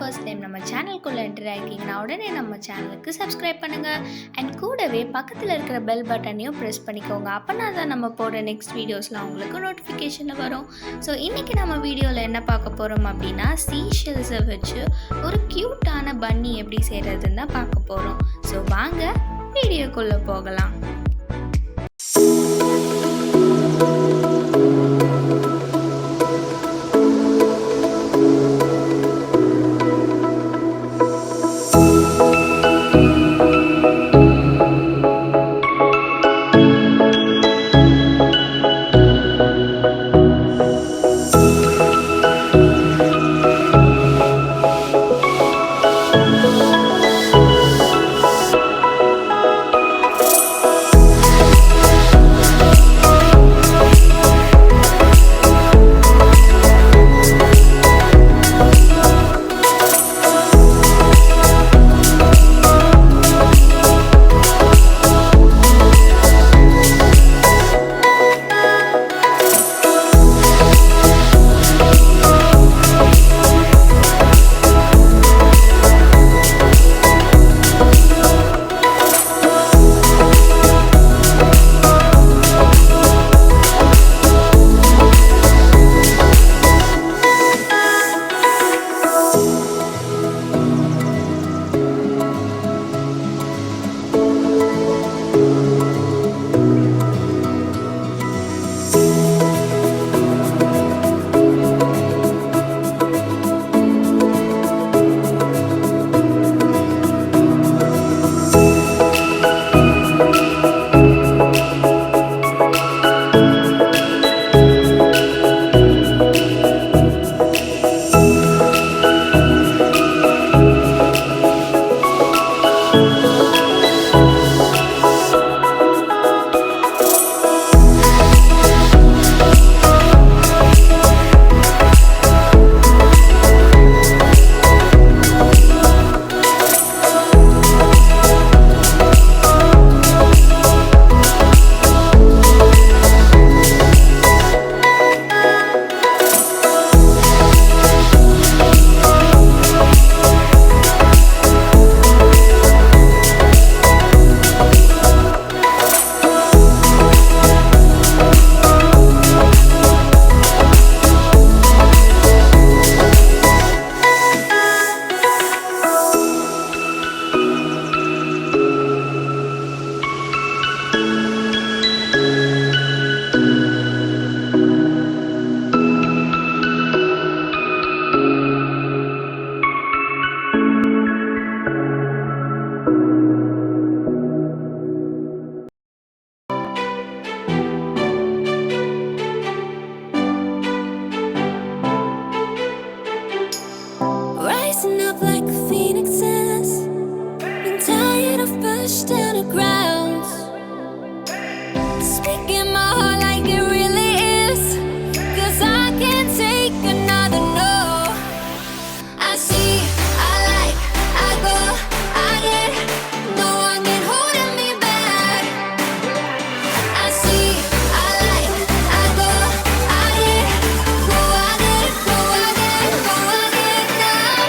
First time நம்ம சேனலுக்குள்ளே enter ஆகிக்கிங்கன்னா உடனே நம்ம சேனலுக்கு சப்ஸ்கிரைப் பண்ணுங்கள். அண்ட் கூடவே பக்கத்தில் இருக்கிற பெல் பட்டனையும் ப்ரெஸ் பண்ணிக்கோங்க. அப்போனா தான் நம்ம போடுற நெக்ஸ்ட் வீடியோஸ்லாம் உங்களுக்கு நோட்டிஃபிகேஷனில் வரும். ஸோ இன்றைக்கி நம்ம வீடியோவில் என்ன பார்க்க போகிறோம் அப்படின்னா, சீஷெல்ஸை வச்சு ஒரு க்யூட்டான பன்னி எப்படி செய்கிறதுன்னு தான் பார்க்க போகிறோம். ஸோ வாங்க வீடியோக்குள்ளே போகலாம். Rising up like phoenixes, been tired of pushed down the grounds. Speaking my heart like it really is, 'cause I can't take another no. I see, I like, I go, I get, no one can holding me back. I see, I like, I go, I get, go, I get, go, I get, go, I get now.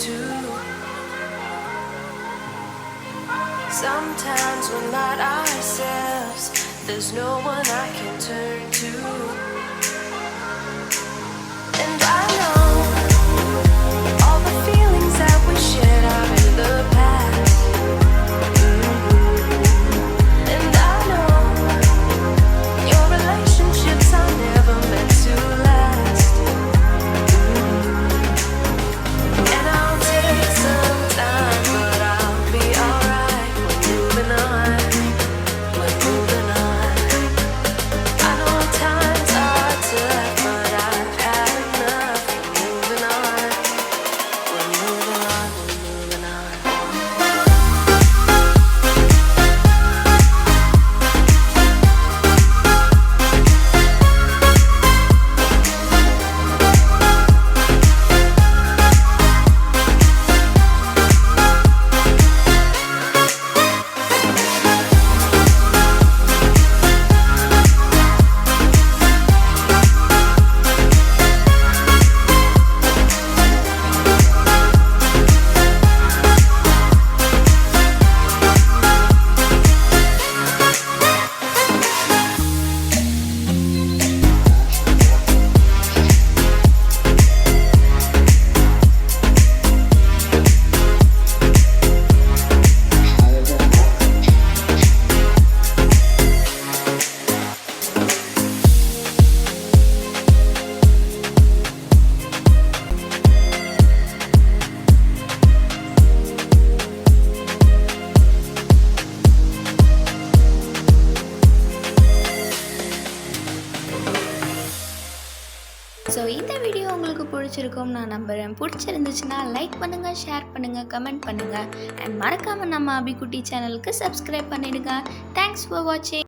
to. Sometimes we're not ourselves, there's no one I can turn to. And I know all the feelings that we shared are in the past. And I know your relationships are never meant to last. And I'll take some time, but I'll be alright. We're moving on, we're moving on. I know times are tough, but I've had enough. We're moving on, we're moving on, we're moving on. So இந்த video உங்களுக்கு பிடிச்சிருக்கும் நான் நம்புகிறேன். பிடிச்சிருந்துச்சுன்னா like பண்ணுங்கள், share பண்ணுங்கள், comment பண்ணுங்கள். And மறக்காமல் நம்ம அபிகுட்டி சேனலுக்கு சப்ஸ்கிரைப் பண்ணிடுங்க. தேங்க்ஸ் ஃபார் வாட்சிங்.